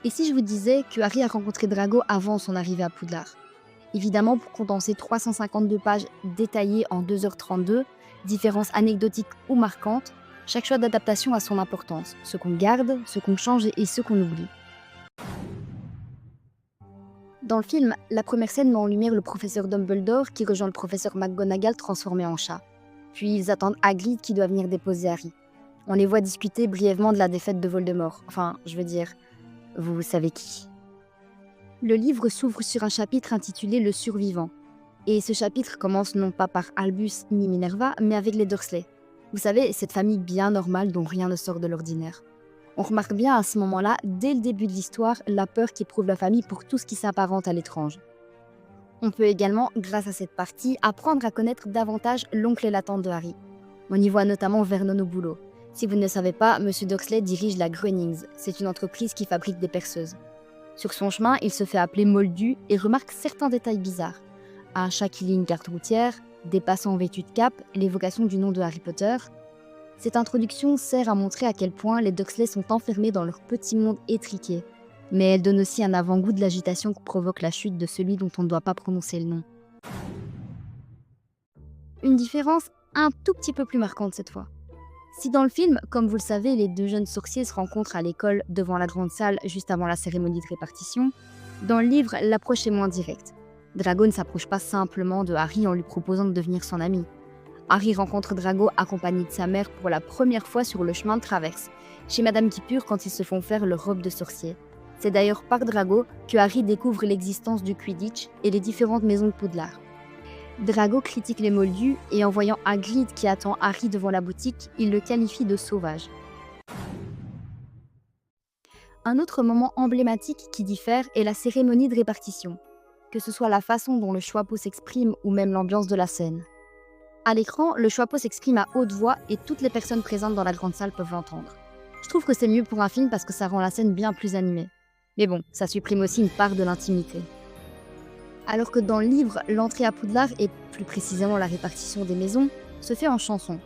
Et si je vous disais que Harry a rencontré Drago avant son arrivée à Poudlard? Évidemment, pour condenser 352 pages détaillées en 2h32, différences anecdotiques ou marquantes, chaque choix d'adaptation a son importance, ce qu'on garde, ce qu'on change et ce qu'on oublie. Dans le film, la première scène met en lumière le professeur Dumbledore qui rejoint le professeur McGonagall transformé en chat. Puis ils attendent Hagrid qui doit venir déposer Harry. On les voit discuter brièvement de la défaite de Voldemort. Enfin, je veux dire, vous savez qui. Le livre s'ouvre sur un chapitre intitulé Le Survivant. Et ce chapitre commence non pas par Albus ni Minerva, mais avec les Dursley. Vous savez, cette famille bien normale dont rien ne sort de l'ordinaire. On remarque bien à ce moment-là, dès le début de l'histoire, la peur qu'éprouve la famille pour tout ce qui s'apparente à l'étrange. On peut également, grâce à cette partie, apprendre à connaître davantage l'oncle et la tante de Harry. On y voit notamment Vernon au boulot. Si vous ne le savez pas, M. Dursley dirige la Grunnings. C'est une entreprise qui fabrique des perceuses. Sur son chemin, il se fait appeler Moldu et remarque certains détails bizarres. Un chat qui lit une carte routière, des passants vêtus de cape, l'évocation du nom de Harry Potter. Cette introduction sert à montrer à quel point les Dursley sont enfermés dans leur petit monde étriqué. Mais elle donne aussi un avant-goût de l'agitation que provoque la chute de celui dont on ne doit pas prononcer le nom. Une différence un tout petit peu plus marquante cette fois. Si dans le film, comme vous le savez, les deux jeunes sorciers se rencontrent à l'école devant la grande salle juste avant la cérémonie de répartition, dans le livre, l'approche est moins directe. Drago ne s'approche pas simplement de Harry en lui proposant de devenir son ami. Harry rencontre Drago accompagné de sa mère pour la première fois sur le chemin de traverse, chez Madame Kipur quand ils se font faire leur robe de sorcier. C'est d'ailleurs par Drago que Harry découvre l'existence du Quidditch et les différentes maisons de Poudlard. Drago critique les Moldus et en voyant Hagrid qui attend Harry devant la boutique, il le qualifie de sauvage. Un autre moment emblématique qui diffère est la cérémonie de répartition, que ce soit la façon dont le Choixpeau s'exprime ou même l'ambiance de la scène. À l'écran, le Choixpeau s'exprime à haute voix et toutes les personnes présentes dans la grande salle peuvent l'entendre. Je trouve que c'est mieux pour un film parce que ça rend la scène bien plus animée. Mais bon, ça supprime aussi une part de l'intimité. Alors que dans le livre, l'entrée à Poudlard, et plus précisément la répartition des maisons, se fait en chanson.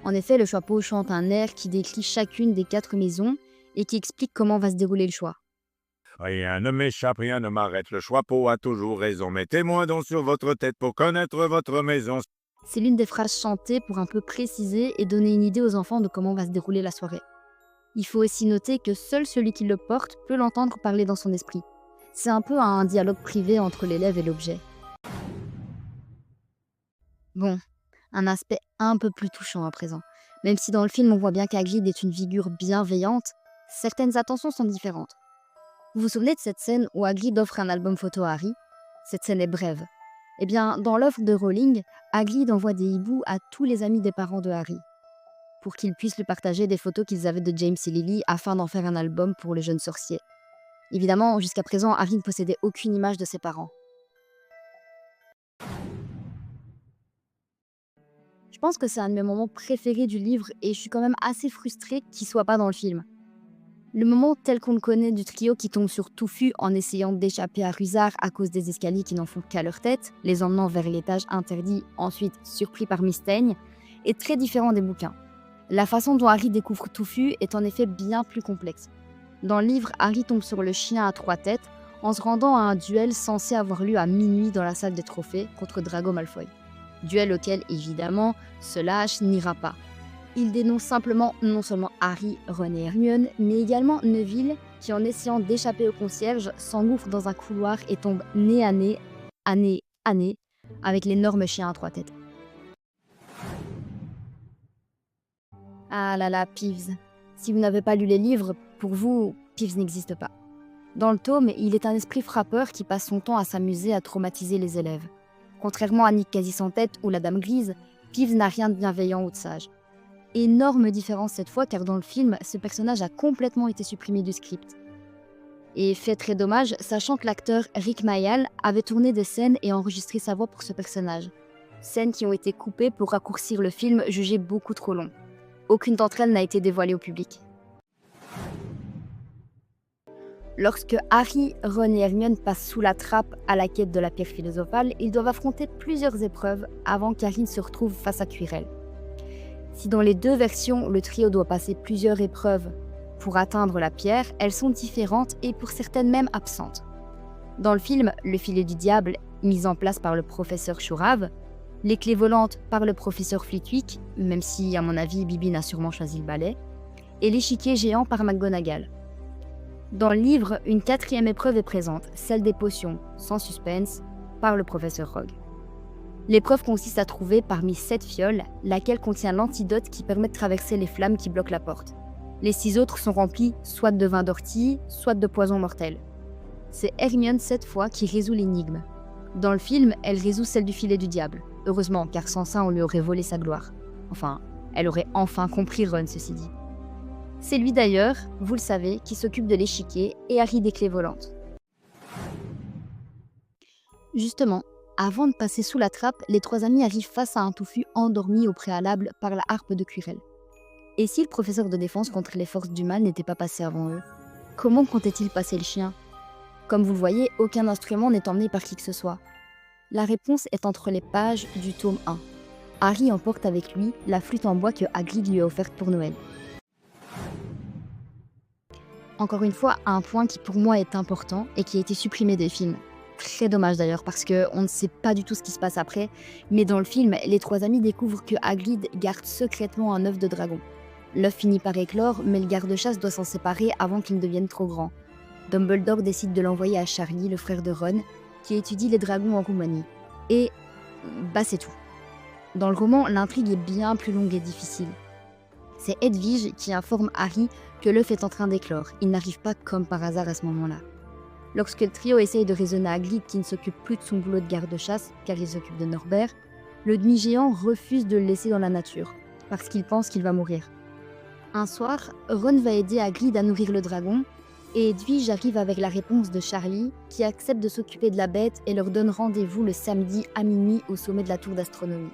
En effet, le Choixpeau chante un air qui décrit chacune des 4 maisons et qui explique comment va se dérouler le choix. Rien ne m'échappe, rien ne m'arrête, le Choixpeau a toujours raison. Mettez-moi donc sur votre tête pour connaître votre maison. C'est l'une des phrases chantées pour un peu préciser et donner une idée aux enfants de comment va se dérouler la soirée. Il faut aussi noter que seul celui qui le porte peut l'entendre parler dans son esprit. C'est un peu un dialogue privé entre l'élève et l'objet. Bon, un aspect un peu plus touchant à présent. Même si dans le film on voit bien qu'Hagrid est une figure bienveillante, certaines attentions sont différentes. Vous vous souvenez de cette scène où Hagrid offre un album photo à Harry? Cette scène est brève. Eh bien, dans l'œuvre de Rowling, Hagrid envoie des hiboux à tous les amis des parents de Harry, pour qu'ils puissent lui partager des photos qu'ils avaient de James et Lily afin d'en faire un album pour les jeunes sorciers. Évidemment, jusqu'à présent, Harry ne possédait aucune image de ses parents. Je pense que c'est un de mes moments préférés du livre et je suis quand même assez frustrée qu'il soit pas dans le film. Le moment tel qu'on le connaît du trio qui tombe sur Touffu en essayant d'échapper à Rusard à cause des escaliers qui n'en font qu'à leur tête, les emmenant vers l'étage interdit, ensuite surpris par Mystaigne, est très différent des bouquins. La façon dont Harry découvre Touffu est en effet bien plus complexe. Dans le livre, Harry tombe sur le chien à 3 têtes en se rendant à un duel censé avoir lieu à minuit dans la salle des trophées contre Drago Malfoy. Duel auquel, évidemment, ce lâche n'ira pas. Il dénonce simplement non seulement Harry, Ron et Hermione, mais également Neville, qui en essayant d'échapper au concierge, s'engouffre dans un couloir et tombe nez à nez, avec l'énorme chien à 3 têtes. Ah là là, Peeves. Si vous n'avez pas lu les livres, pour vous, Peeves n'existe pas. Dans le tome, il est un esprit frappeur qui passe son temps à s'amuser à traumatiser les élèves. Contrairement à Nick Quasi-Sans-Tête ou la Dame Grise, Peeves n'a rien de bienveillant ou de sage. Énorme différence cette fois car dans le film, ce personnage a complètement été supprimé du script. Et fait très dommage, sachant que l'acteur Rick Mayall avait tourné des scènes et enregistré sa voix pour ce personnage. Scènes qui ont été coupées pour raccourcir le film jugé beaucoup trop long. Aucune d'entre elles n'a été dévoilée au public. Lorsque Harry, Ron et Hermione passent sous la trappe à la quête de la pierre philosophale, ils doivent affronter plusieurs épreuves avant qu'Harry ne se retrouve face à Quirrell. Si dans les deux versions, le trio doit passer plusieurs épreuves pour atteindre la pierre, elles sont différentes et pour certaines même absentes. Dans le film, le filet du diable, mis en place par le professeur Chourave, les clés volantes par le professeur Flitwick, même si, à mon avis, Bibine a sûrement choisi le balai, et l'échiquier géant par McGonagall. Dans le livre, une quatrième épreuve est présente, celle des potions, sans suspense, par le professeur Rogue. L'épreuve consiste à trouver parmi 7 fioles laquelle contient l'antidote qui permet de traverser les flammes qui bloquent la porte. Les 6 autres sont remplies soit de vin d'ortie, soit de poison mortel. C'est Hermione cette fois qui résout l'énigme. Dans le film, elle résout celle du filet du diable. Heureusement, car sans ça, on lui aurait volé sa gloire. Enfin, elle aurait enfin compris Ron, ceci dit. C'est lui d'ailleurs, vous le savez, qui s'occupe de l'échiquier et Harry des clés volantes. Justement, avant de passer sous la trappe, les 3 amis arrivent face à un touffu endormi au préalable par la harpe de Quirrell. Et si le professeur de défense contre les forces du mal n'était pas passé avant eux, comment comptait-il passer le chien? Comme vous le voyez, aucun instrument n'est emmené par qui que ce soit. La réponse est entre les pages du tome 1. Harry emporte avec lui la flûte en bois que Hagrid lui a offerte pour Noël. Encore une fois, un point qui pour moi est important et qui a été supprimé des films. Très dommage d'ailleurs parce qu'on ne sait pas du tout ce qui se passe après, mais dans le film, les 3 amis découvrent que Hagrid garde secrètement un œuf de dragon. L'œuf finit par éclore, mais le garde-chasse doit s'en séparer avant qu'il ne devienne trop grand. Dumbledore décide de l'envoyer à Charlie, le frère de Ron, qui étudie les dragons en Roumanie. Et c'est tout. Dans le roman, l'intrigue est bien plus longue et difficile. C'est Hedwige qui informe Harry que l'œuf est en train d'éclore. Il n'arrive pas comme par hasard à ce moment-là. Lorsque le trio essaye de raisonner Hagrid qui ne s'occupe plus de son boulot de garde-chasse, car il s'occupe de Norbert, le demi-géant refuse de le laisser dans la nature, parce qu'il pense qu'il va mourir. Un soir, Ron va aider Hagrid à nourrir le dragon, et Hedwige arrive avec la réponse de Charlie, qui accepte de s'occuper de la bête et leur donne rendez-vous le samedi à minuit au sommet de la tour d'astronomie.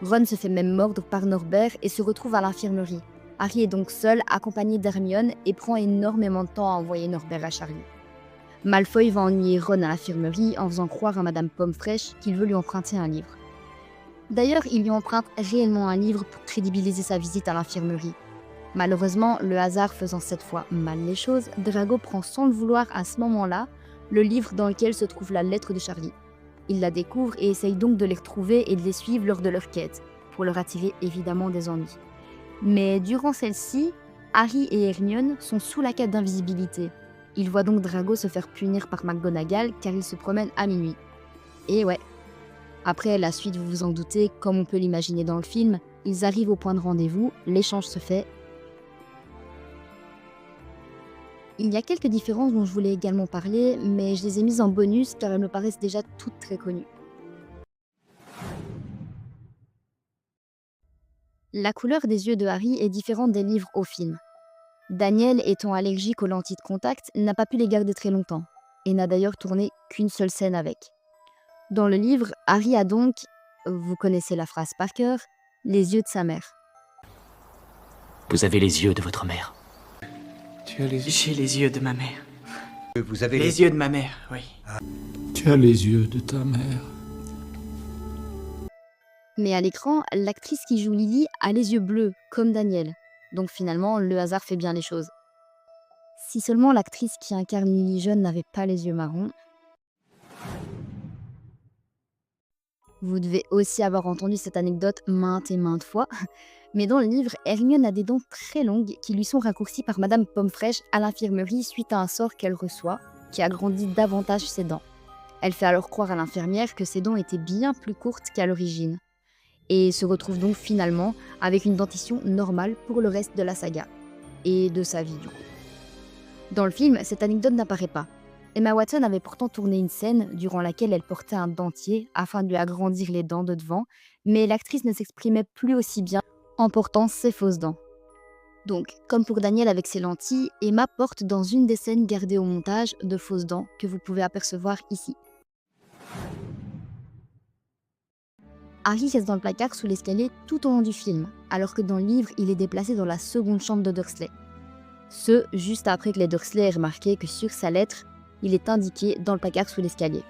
Ron se fait même mordre par Norbert et se retrouve à l'infirmerie. Harry est donc seul, accompagné d'Hermione, et prend énormément de temps à envoyer Norbert à Charlie. Malfoy va ennuyer Ron à l'infirmerie en faisant croire à Madame Pomme-Fraîche qu'il veut lui emprunter un livre. D'ailleurs, il lui emprunte réellement un livre pour crédibiliser sa visite à l'infirmerie. Malheureusement, le hasard faisant cette fois mal les choses, Drago prend sans le vouloir à ce moment-là le livre dans lequel se trouve la lettre de Charlie. Il la découvre et essaye donc de les retrouver et de les suivre lors de leur quête, pour leur attirer évidemment des ennuis. Mais durant celle-ci, Harry et Hermione sont sous la cape d'invisibilité. Ils voient donc Drago se faire punir par McGonagall car il se promène à minuit. Et ouais. Après, la suite, vous vous en doutez, comme on peut l'imaginer dans le film, ils arrivent au point de rendez-vous, l'échange se fait. Il y a quelques différences dont je voulais également parler, mais je les ai mises en bonus car elles me paraissent déjà toutes très connues. La couleur des yeux de Harry est différente des livres au film. Daniel, étant allergique aux lentilles de contact, n'a pas pu les garder très longtemps, et n'a d'ailleurs tourné qu'une seule scène avec. Dans le livre, Harry a donc, vous connaissez la phrase par cœur, les yeux de sa mère. Vous avez les yeux de votre mère. J'ai les yeux de ma mère. Vous avez Les yeux de ma mère, oui. Tu as les yeux de ta mère. Mais à l'écran, l'actrice qui joue Lily a les yeux bleus, comme Daniel. Donc finalement, le hasard fait bien les choses. Si seulement l'actrice qui incarne Lily jeune n'avait pas les yeux marrons. Vous devez aussi avoir entendu cette anecdote maintes et maintes fois. Mais dans le livre, Hermione a des dents très longues qui lui sont raccourcies par Madame Pomme-Fraîche à l'infirmerie suite à un sort qu'elle reçoit, qui agrandit davantage ses dents. Elle fait alors croire à l'infirmière que ses dents étaient bien plus courtes qu'à l'origine. Et se retrouve donc finalement avec une dentition normale pour le reste de la saga. Et de sa vie du coup. Dans le film, cette anecdote n'apparaît pas. Emma Watson avait pourtant tourné une scène durant laquelle elle portait un dentier afin de lui agrandir les dents de devant, mais l'actrice ne s'exprimait plus aussi bien en portant ses fausses dents. Donc, comme pour Daniel avec ses lentilles, Emma porte dans une des scènes gardées au montage de fausses dents que vous pouvez apercevoir ici. Harry reste dans le placard sous l'escalier tout au long du film, alors que dans le livre, il est déplacé dans la seconde chambre de Dursley. Ce, juste après que les Dursley aient remarqué que sur sa lettre, il est indiqué dans le placard sous l'escalier.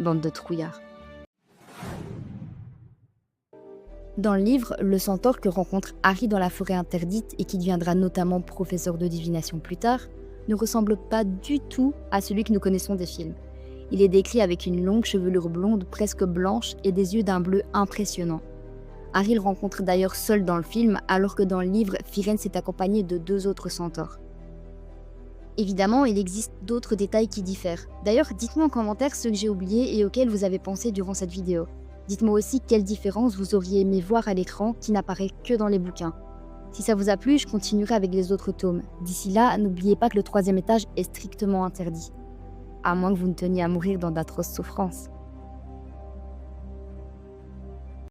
Bande de trouillards. Dans le livre, le centaure que rencontre Harry dans la forêt interdite et qui deviendra notamment professeur de divination plus tard, ne ressemble pas du tout à celui que nous connaissons des films. Il est décrit avec une longue chevelure blonde presque blanche et des yeux d'un bleu impressionnant. Harry le rencontre d'ailleurs seul dans le film, alors que dans le livre, Firenze est accompagné de 2 autres centaures. Évidemment, il existe d'autres détails qui diffèrent. D'ailleurs, dites-moi en commentaire ceux que j'ai oubliés et auxquels vous avez pensé durant cette vidéo. Dites-moi aussi quelle différence vous auriez aimé voir à l'écran qui n'apparaît que dans les bouquins. Si ça vous a plu, je continuerai avec les autres tomes. D'ici là, n'oubliez pas que le 3e étage est strictement interdit. À moins que vous ne teniez à mourir dans d'atroces souffrances.